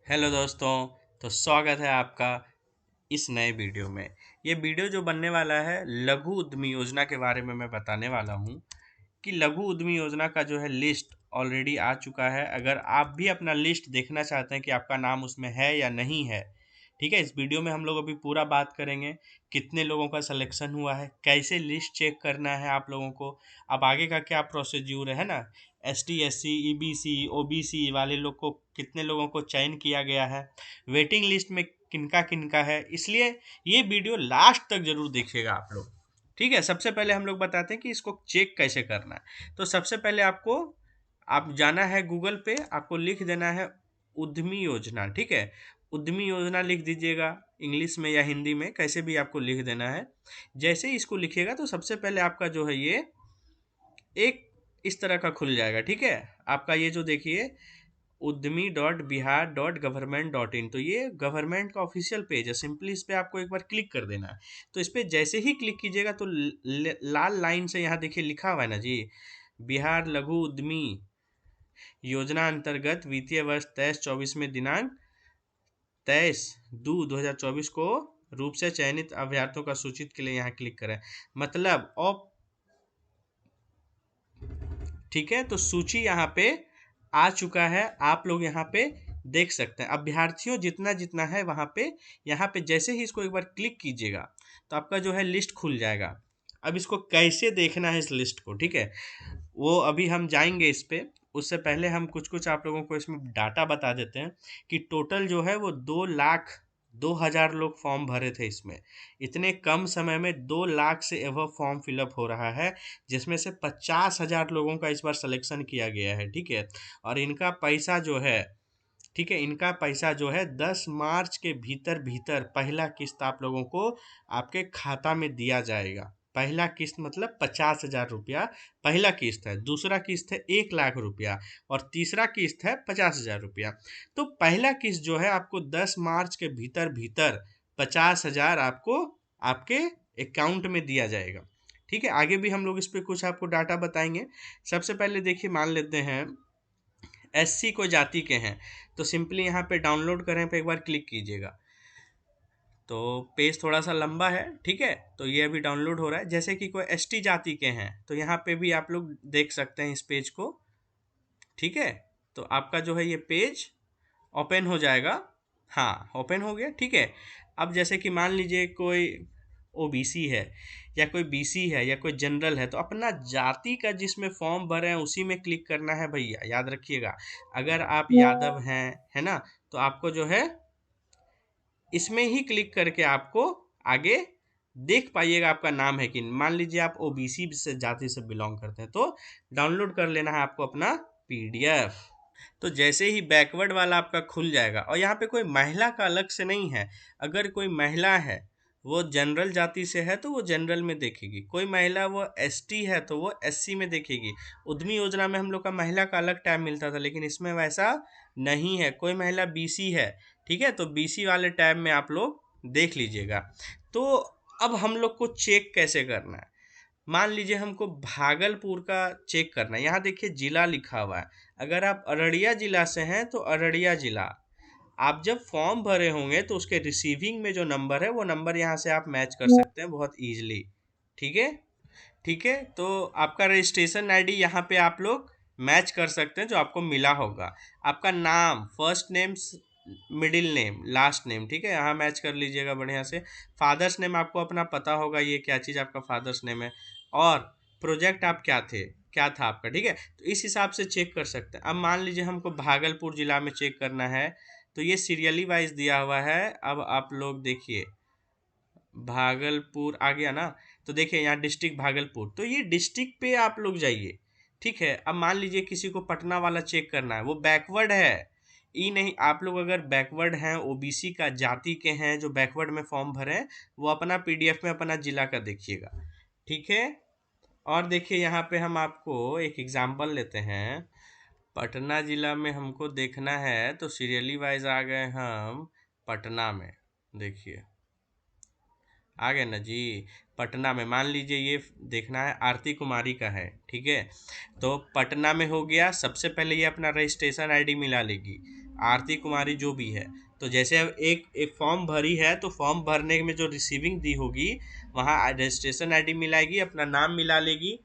Hello दोस्तों। तो स्वागत है आपका इस नए वीडियो में। ये वीडियो जो बनने वाला है लघु उद्यमी योजना के बारे में मैं बताने वाला हूँ कि लघु उद्यमी योजना का जो है लिस्ट ऑलरेडी आ चुका है। अगर आप भी अपना लिस्ट देखना चाहते हैं कि आपका नाम उसमें है या नहीं है, ठीक है, इस वीडियो में हम लोग अभी पूरा बात करेंगे। कितने लोगों का सिलेक्शन हुआ है, कैसे लिस्ट चेक करना है आप लोगों को, अब आगे का क्या प्रोसीड्यूर है ना, ST SC EBC OBC वाले लोग को कितने लोगों को चयन किया गया है, वेटिंग लिस्ट में किनका किनका है। इसलिए ये वीडियो लास्ट तक जरूर देखिएगा आप लोग। ठीक है, सबसे पहले हम लोग बताते हैं कि इसको चेक कैसे करना है। तो सबसे पहले आप जाना है गूगल पे, आपको लिख देना है उद्यमी योजना। ठीक है, उद्यमी योजना लिख दीजिएगा, इंग्लिश में या हिंदी में कैसे भी आपको लिख देना है। जैसे ही इसको लिखिएगा तो सबसे पहले आपका जो है ये एक इस तरह का खुल जाएगा। ठीक है, आपका ये जो देखिए uddmi.bihar.government.in, तो ये गवर्नमेंट का ऑफिशियल पेज है। सिंपली इस पे आपको एक बार क्लिक कर देना है। तो इस पे जैसे ही क्लिक कीजिएगा तो लाल लाइन से यहाँ देखिए लिखा हुआ है ना जी, बिहार लघु उद्यमी योजना अंतर्गत वित्तीय वर्ष 23-24 में दिनांक 23/2/2024 को रूप से चयनित अभ्यर्थियों का सूचित के लिए यहाँ क्लिक करें। मतलब ऑफ, ठीक है, तो सूची यहाँ पे आ चुका है। आप लोग यहाँ पे देख सकते हैं अभ्यर्थियों जितना जितना है वहाँ पे। यहाँ पे जैसे ही इसको एक बार क्लिक कीजिएगा तो आपका जो है लिस्ट खुल जाएगा। अब इसको कैसे देखना है इस लिस्ट को, ठीक है, वो अभी हम जाएंगे इस पे। उससे पहले हम कुछ कुछ आप लोगों को इसमें डाटा बता देते हैं कि टोटल जो है वो 2,02,000 लोग फॉर्म भरे थे इसमें। इतने कम समय में 2 लाख से एवं फॉर्म फिलअप हो रहा है, जिसमें से 50,000 लोगों का इस बार सिलेक्शन किया गया है। ठीक है, और इनका पैसा जो है, ठीक है, इनका पैसा जो है 10 मार्च के भीतर भीतर पहला किस्त आप लोगों को आपके खाता में दिया जाएगा। पहला किस्त मतलब 50,000 रुपया पहला किस्त है, दूसरा किस्त है 1 लाख रुपया, और तीसरा किस्त है 50,000 रुपया। तो पहला किस्त जो है आपको 10 मार्च के भीतर भीतर 50,000 आपको आपके अकाउंट में दिया जाएगा। ठीक है, आगे भी हम लोग इस पे कुछ आपको डाटा बताएंगे। सबसे पहले देखिए, मान लेते हैं SC को जाति के हैं, तो सिंपली यहाँ पे डाउनलोड करें पे एक बार क्लिक कीजिएगा। तो पेज थोड़ा सा लंबा है, ठीक है, तो ये अभी डाउनलोड हो रहा है। जैसे कि कोई ST जाति के हैं तो यहाँ पे भी आप लोग देख सकते हैं इस पेज को। ठीक है, तो आपका जो है ये पेज ओपन हो जाएगा। हाँ, ओपन हो गया। ठीक है, अब जैसे कि मान लीजिए कोई OBC है या कोई BC है या कोई जनरल है, तो अपना जाति का जिसमें फॉर्म भरे हैं उसी में क्लिक करना है भैया, याद रखिएगा। अगर आप यादव हैं, है ना, तो आपको जो है इसमें ही क्लिक करके आपको आगे देख पाइएगा आपका नाम है कि नहीं। मान लीजिए आप OBC से जाति से बिलोंग करते हैं, तो डाउनलोड कर लेना है आपको अपना PDF। तो जैसे ही बैकवर्ड वाला आपका खुल जाएगा, और यहाँ पे कोई महिला का अलग से नहीं है। अगर कोई महिला है, वो जनरल जाति से है तो वो जनरल में देखेगी, कोई महिला वो ST है तो वो SC में देखेगी। उद्यमी योजना में हम लोग का महिला का अलग टैब मिलता था, लेकिन इसमें वैसा नहीं है। कोई महिला BC है, ठीक है, तो BC वाले टैब में आप लोग देख लीजिएगा। तो अब हम लोग को चेक कैसे करना है, मान लीजिए हमको भागलपुर का चेक करना है। यहाँ देखिए जिला लिखा हुआ है। अगर आप अररिया जिला से हैं तो अररिया जिला, आप जब फॉर्म भरे होंगे तो उसके रिसीविंग में जो नंबर है वो नंबर यहाँ से आप मैच कर सकते हैं बहुत ईजिली। ठीक है, ठीक है, तो आपका रजिस्ट्रेशन ID यहाँ पे आप लोग मैच कर सकते हैं जो आपको मिला होगा। आपका नाम, first name, middle name, last name, ठीक है, यहाँ मैच कर लीजिएगा बढ़िया से। फादर्स नेम आपको अपना पता होगा ये क्या चीज़ आपका फादर्स नेम है, और प्रोजेक्ट आप क्या था आपका। ठीक है, तो इस हिसाब से चेक कर सकते हैं। अब मान लीजिए हमको भागलपुर ज़िला में चेक करना है, तो ये सीरियली वाइज दिया हुआ है। अब आप लोग देखिए भागलपुर आ गया ना, तो देखिए यहाँ डिस्ट्रिक्ट भागलपुर, तो ये डिस्ट्रिक्ट पे आप लोग जाइए। ठीक है, अब मान लीजिए किसी को पटना वाला चेक करना है, वो बैकवर्ड है। ई नहीं, आप लोग अगर बैकवर्ड हैं, OBC का जाति के हैं जो बैकवर्ड में फॉर्म भरे हैं, वो अपना PDF में अपना जिला का देखिएगा। ठीक है, और देखिए यहाँ पे हम आपको एक एग्जाम्पल लेते हैं। पटना जिला में हमको देखना है तो सीरियली वाइज आ गए हम पटना में। देखिए आ गया ना जी। पटना में मान लीजिए ये देखना है, आरती कुमारी का है, ठीक है। तो पटना में हो गया, सबसे पहले ये अपना रजिस्ट्रेशन आईडी मिला लेगी, आरती कुमारी जो भी है। तो जैसे अब एक एक फॉर्म भरी है, तो फॉर्म भरने में जो रिसीविंग दी होगी वहाँ रजिस्ट्रेशन आईडी मिलाएगी, अपना नाम मिला लेगी,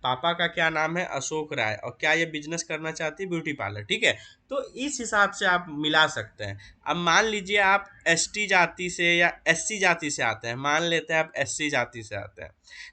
पापा का क्या नाम है, अशोक राय, और क्या ये बिजनेस करना चाहती है, ब्यूटी पार्लर, ठीक है। तो इस हिसाब से आप मिला सकते हैं। अब मान लीजिए आप एसटी जाति से या एससी जाति से आते हैं, मान लेते हैं आप एससी जाति से आते हैं,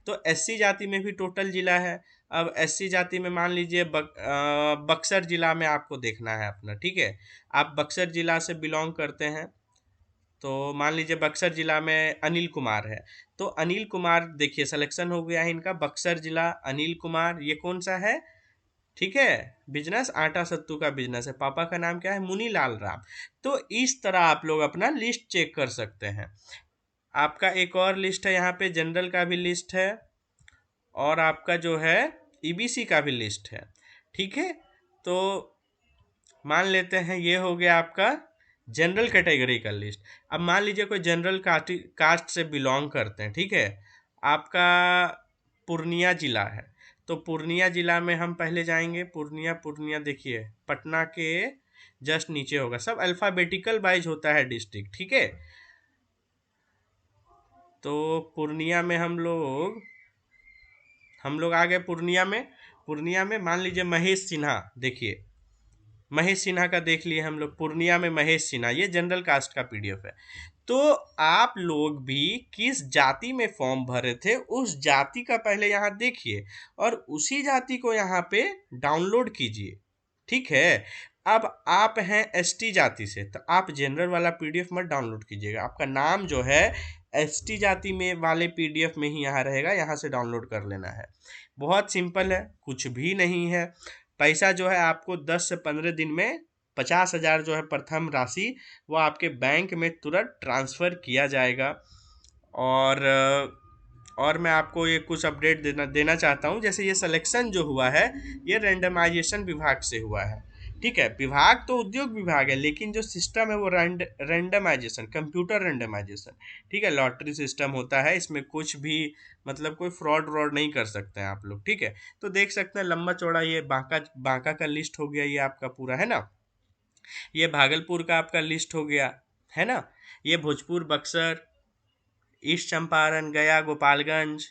तो एससी जाति में भी टोटल जिला है। अब एससी जाति में मान लीजिए बक्सर जिला में आपको देखना है अपना, ठीक है। आप बक्सर जिला से बिलोंग करते हैं, तो मान लीजिए बक्सर जिला में अनिल कुमार है, तो अनिल कुमार देखिए सिलेक्शन हो गया है इनका, बक्सर जिला अनिल कुमार, ये कौन सा है, ठीक है, बिजनेस आटा सत्तू का बिजनेस है, पापा का नाम क्या है, मुनी लाल राम। तो इस तरह आप लोग अपना लिस्ट चेक कर सकते हैं। आपका एक और लिस्ट है यहाँ पे, जनरल का भी लिस्ट है, और आपका जो है ईबीसी का भी लिस्ट है, ठीक है। तो मान लेते हैं ये हो गया आपका जनरल कैटेगरी का लिस्ट। अब मान लीजिए कोई जनरल कास्ट से बिलोंग करते हैं, ठीक है। आपका पूर्णिया जिला है, तो पूर्णिया जिला में हम पहले जाएंगे, पूर्णिया, पूर्णिया देखिए पटना के जस्ट नीचे होगा, सब अल्फ़ाबेटिकल वाइज होता है डिस्ट्रिक्ट, ठीक है। तो पूर्णिया में हम लोग आ गए पूर्णिया में। पूर्णिया में मान लीजिए महेश सिन्हा, देखिए महेश सिन्हा का देख लिए हम लोग, पूर्णिया में महेश सिन्हा, ये जनरल कास्ट का पीडीएफ है। तो आप लोग भी किस जाति में फॉर्म भरे थे उस जाति का पहले यहाँ देखिए, और उसी जाति को यहाँ पे डाउनलोड कीजिए, ठीक है। अब आप हैं एसटी जाति से, तो आप जनरल वाला पीडीएफ मत डाउनलोड कीजिएगा, आपका नाम जो है एसटी जाति में वाले पीडीएफ में ही यहाँ रहेगा, यहाँ से डाउनलोड कर लेना है। बहुत सिंपल है, कुछ भी नहीं है। पैसा जो है आपको 10 से 15 दिन में 50,000 जो है प्रथम राशि, वो आपके बैंक में तुरंत ट्रांसफ़र किया जाएगा। और मैं आपको ये कुछ अपडेट देना चाहता हूँ। जैसे ये सिलेक्शन जो हुआ है, ये रैंडमाइजेशन विभाग से हुआ है, ठीक है। विभाग तो उद्योग विभाग है, लेकिन जो सिस्टम है वो रैंडमाइजेशन, कंप्यूटर रैंडमाइजेशन, ठीक है, लॉटरी सिस्टम होता है, इसमें कुछ भी मतलब कोई फ्रॉड व्रॉड नहीं कर सकते हैं आप लोग, ठीक है। तो देख सकते हैं लंबा चौड़ा ये बांका बांका का लिस्ट हो गया, ये आपका पूरा है ना। ये भागलपुर का आपका लिस्ट हो गया, है ना। ये भोजपुर, बक्सर, ईस्ट चंपारण, गया, गोपालगंज,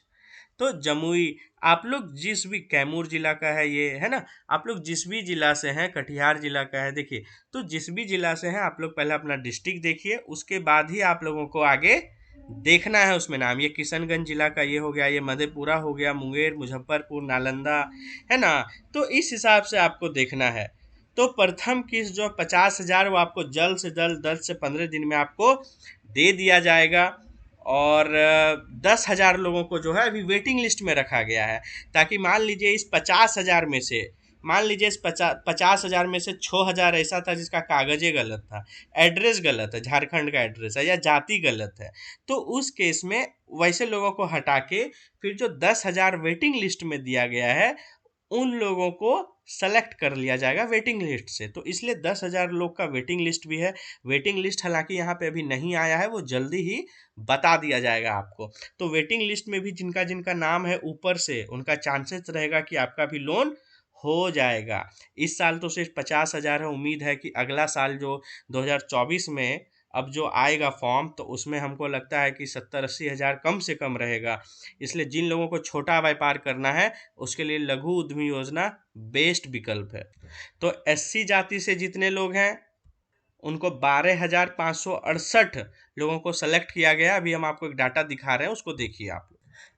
तो जमुई, आप लोग जिस भी, कैमूर जिला का है ये, है ना। आप लोग जिस भी जिला से हैं, कटिहार जिला का है देखिए, तो जिस भी जिला से हैं आप लोग पहले अपना डिस्ट्रिक्ट देखिए, उसके बाद ही आप लोगों को आगे देखना है उसमें नाम। ये किशनगंज जिला का ये हो गया, ये मधेपुरा हो गया, मुंगेर, मुजफ्फरपुर, नालंदा, है ना। तो इस हिसाब से आपको देखना है। तो प्रथम किस्त जो 50,000 वो आपको जल्द से जल्द 10 से 15 दिन में आपको दे दिया जाएगा। और 10,000 लोगों को जो है अभी वेटिंग लिस्ट में रखा गया है, ताकि मान लीजिए इस 50,000 में से, मान लीजिए इस 50,000 में से 6,000 ऐसा था जिसका कागजे गलत था, एड्रेस गलत है, झारखंड का एड्रेस है, या जाति गलत है, तो उस केस में वैसे लोगों को हटा के फिर जो 10,000 वेटिंग लिस्ट में दिया गया है, उन लोगों को सेलेक्ट कर लिया जाएगा वेटिंग लिस्ट से। तो इसलिए 10,000 लोग का वेटिंग लिस्ट भी है। वेटिंग लिस्ट हालांकि यहाँ पे अभी नहीं आया है, वो जल्दी ही बता दिया जाएगा आपको। तो वेटिंग लिस्ट में भी जिनका जिनका नाम है ऊपर से, उनका चांसेस रहेगा कि आपका भी लोन हो जाएगा। इस साल तो सिर्फ 50,000 है, उम्मीद है कि अगला साल जो 2024 में अब जो आएगा फॉर्म, तो उसमें हमको लगता है कि 70-80 हज़ार कम से कम रहेगा। इसलिए जिन लोगों को छोटा व्यापार करना है उसके लिए लघु उद्यमी योजना बेस्ट विकल्प है। तो एससी जाति से जितने लोग हैं उनको 12,568 लोगों को सेलेक्ट किया गया। अभी हम आपको एक डाटा दिखा रहे हैं, उसको देखिए आप।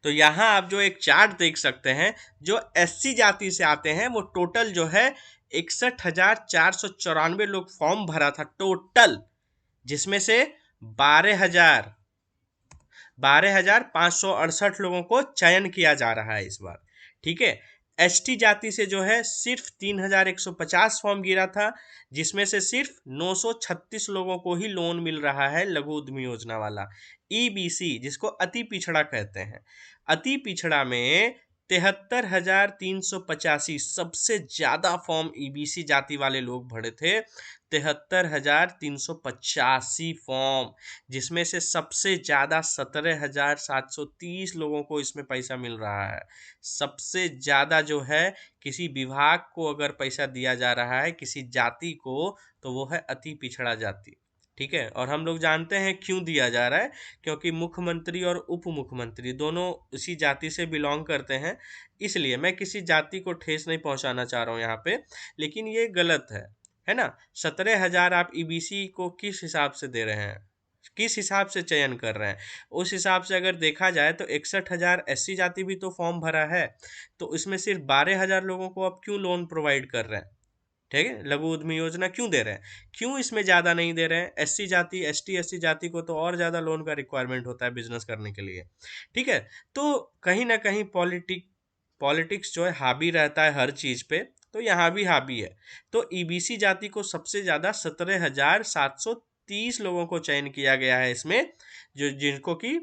तो यहाँ आप जो एक चार्ट देख सकते हैं, जो एससी जाति से आते हैं वो टोटल जो है 61,494 लोग फॉर्म भरा था टोटल, जिसमें से 12,568 लोगों को चयन किया जा रहा है इस बार, ठीक है। एसटी जाति से जो है सिर्फ 3,150 फॉर्म गिरा था, जिसमें से सिर्फ 936 लोगों को ही लोन मिल रहा है लघु उद्यमी योजना वाला। ईबीसी जिसको अति पिछड़ा कहते हैं, अति पिछड़ा में 73,385 सबसे ज्यादा फॉर्म ईबीसी जाति वाले लोग भरे थे। 73,385 फॉर्म, जिसमें से सबसे ज्यादा 17,730 लोगों को इसमें पैसा मिल रहा है। सबसे ज्यादा जो है किसी विभाग को अगर पैसा दिया जा रहा है किसी जाति को, तो वो है अति पिछड़ा जाति। ठीक है, और हम लोग जानते हैं क्यों दिया जा रहा है, क्योंकि मुख्यमंत्री और उप मुख्यमंत्री दोनों उसी जाति से बिलोंग करते हैं। इसलिए मैं किसी जाति को ठेस नहीं पहुंचाना चाह रहा हूँ यहाँ पे, लेकिन ये गलत है ना। 17,000 आप ईबीसी को किस हिसाब से दे रहे हैं, किस हिसाब से चयन कर रहे हैं? उस हिसाब से अगर देखा जाए तो 61,000 एससी जाति भी तो फॉर्म भरा है, तो इसमें सिर्फ 12,000 लोगों को आप क्यों लोन प्रोवाइड कर रहे हैं? ठीक है, लघु उद्यमी योजना क्यों दे रहे हैं, क्यों इसमें ज़्यादा नहीं दे रहे हैं? एससी जाति, एसटी, एससी जाति को तो और ज़्यादा लोन का रिक्वायरमेंट होता है बिजनेस करने के लिए। ठीक है, तो कहीं ना कहीं पॉलिटिक्स जो है हावी रहता है हर चीज़ पे, तो यहाँ भी हावी है। तो ईबीसी जाति को सबसे ज़्यादा 17,730 लोगों को चयन किया गया है इसमें, जो जिनको कि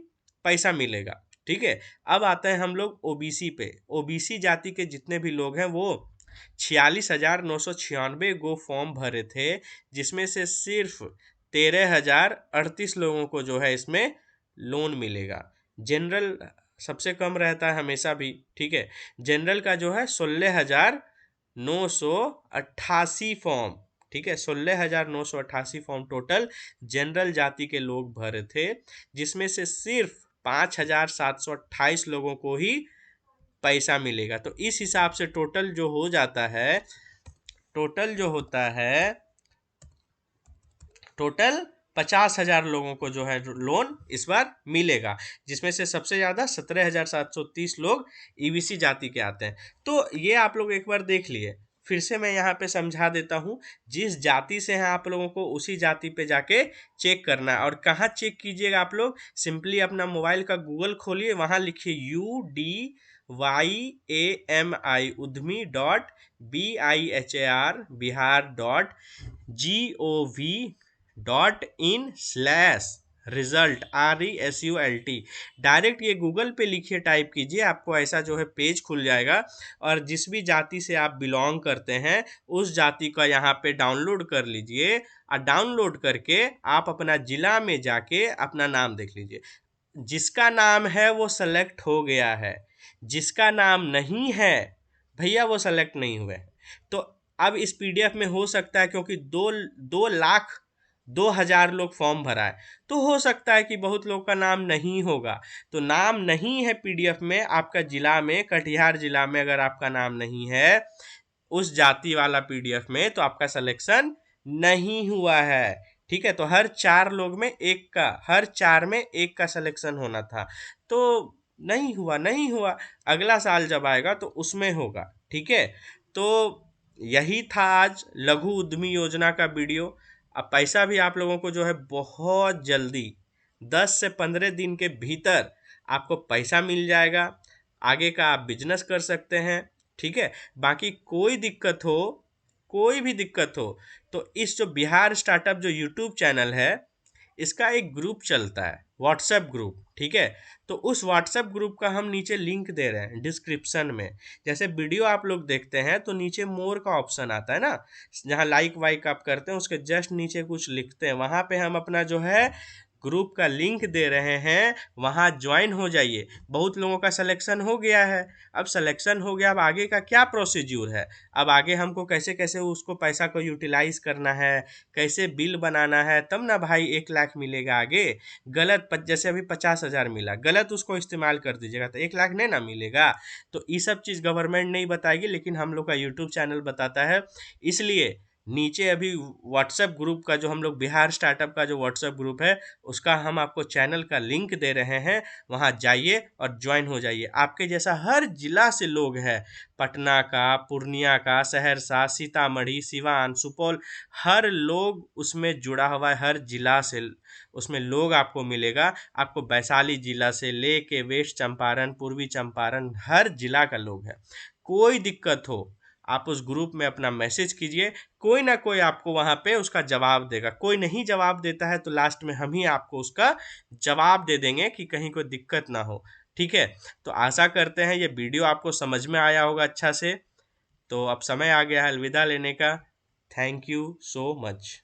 पैसा मिलेगा। ठीक है, अब आते हैं हम लोग ओबीसी पे। ओबीसी जाति के जितने भी लोग हैं वो 46,996 गो फॉर्म भरे थे, जिसमें से सिर्फ 13,038 लोगों को जो है इसमें लोन मिलेगा। जनरल सबसे कम रहता है हमेशा भी। ठीक है, जनरल का जो है 16,988 फॉर्म। ठीक है, 16,988 फॉर्म टोटल जनरल जाति के लोग भरे थे, जिसमें से सिर्फ 5,728 लोगों को ही पैसा मिलेगा। तो इस हिसाब से टोटल जो हो जाता है, टोटल जो होता है, टोटल 50,000 लोगों को जो है लोन इस बार मिलेगा, जिसमें से सबसे ज़्यादा 17,730 लोग ईबीसी जाति के आते हैं। तो ये आप लोग एक बार देख लिए, फिर से मैं यहाँ पे समझा देता हूँ। जिस जाति से हैं आप लोगों को उसी जाति पे जाके चेक करना है। और कहाँ चेक कीजिएगा आप लोग? सिंपली अपना मोबाइल का गूगल खोलिए, वहाँ लिखिए UDYAMI udmi.bihar bihargov.in/result RESULT। Direct ये गूगल पे लिखिए, टाइप कीजिए, आपको ऐसा जो है पेज खुल जाएगा। और जिस भी जाति से आप बिलोंग करते हैं उस जाति का यहाँ पे डाउनलोड कर लीजिए, और डाउनलोड करके आप अपना जिला में जाके अपना नाम देख लीजिए। जिसका नाम है वो सेलेक्ट हो गया है, जिसका नाम नहीं है भैया वो सेलेक्ट नहीं हुए। तो अब इस पीडीएफ में हो सकता है, क्योंकि 2,02,00,000 लोग फॉर्म भरा है, तो हो सकता है कि बहुत लोग का नाम नहीं होगा। तो नाम नहीं है पीडीएफ में आपका जिला में, कटिहार जिला में अगर आपका नाम नहीं है उस जाति वाला पीडीएफ में, तो आपका सिलेक्शन नहीं हुआ है। ठीक है, तो हर 4 लोग में एक का, हर 4 में एक का सिलेक्शन होना था, तो नहीं हुआ। अगला साल जब आएगा तो उसमें होगा। ठीक है, तो यही था आज लघु उद्यमी योजना का वीडियो। अब पैसा भी आप लोगों को जो है बहुत जल्दी 10 से 15 दिन के भीतर आपको पैसा मिल जाएगा। आगे का आप बिजनेस कर सकते हैं। ठीक है, बाकी कोई भी दिक्कत हो तो इस जो बिहार स्टार्टअप जो यूट्यूब चैनल है, इसका एक ग्रुप चलता है, व्हाट्सएप ग्रुप। ठीक है, तो उस व्हाट्सएप ग्रुप का हम नीचे लिंक दे रहे हैं डिस्क्रिप्शन में। जैसे वीडियो आप लोग देखते हैं तो नीचे मोर का ऑप्शन आता है ना, जहाँ लाइक वाइक आप करते हैं उसके जस्ट नीचे कुछ लिखते हैं, वहाँ पे हम अपना जो है ग्रुप का लिंक दे रहे हैं, वहाँ ज्वाइन हो जाइए। बहुत लोगों का सिलेक्शन हो गया है। अब सिलेक्शन हो गया, अब आगे का क्या प्रोसीड्यूर है, अब आगे हमको कैसे कैसे उसको पैसा को यूटिलाइज करना है, कैसे बिल बनाना है, तब ना भाई 1,00,000 मिलेगा आगे। जैसे अभी 50,000 मिला, गलत उसको इस्तेमाल कर दीजिएगा तो 1,00,000 नहीं ना मिलेगा। तो ये सब चीज़ गवर्नमेंट नहीं बताएगी, लेकिन हम लोग का यूट्यूब चैनल बताता है। इसलिए नीचे अभी व्हाट्सएप ग्रुप का, जो हम लोग बिहार स्टार्टअप का जो व्हाट्सएप ग्रुप है, उसका हम आपको चैनल का लिंक दे रहे हैं, वहाँ जाइए और ज्वाइन हो जाइए। आपके जैसा हर जिला से लोग हैं, पटना का, पूर्णिया का, सहरसा, सीतामढ़ी, सिवान, सुपौल, हर लोग उसमें जुड़ा हुआ है, हर जिला से उसमें लोग आपको मिलेगा। आपको वैशाली जिला से लेके वेस्ट चंपारण, पूर्वी चंपारण, हर जिला का लोग है। कोई दिक्कत हो आप उस ग्रुप में अपना मैसेज कीजिए, कोई ना कोई आपको वहाँ पे उसका जवाब देगा। कोई नहीं जवाब देता है तो लास्ट में हम ही आपको उसका जवाब दे देंगे, कि कहीं कोई दिक्कत ना हो। ठीक है, तो आशा करते हैं ये वीडियो आपको समझ में आया होगा अच्छा से। तो अब समय आ गया है अलविदा लेने का। Thank you so much.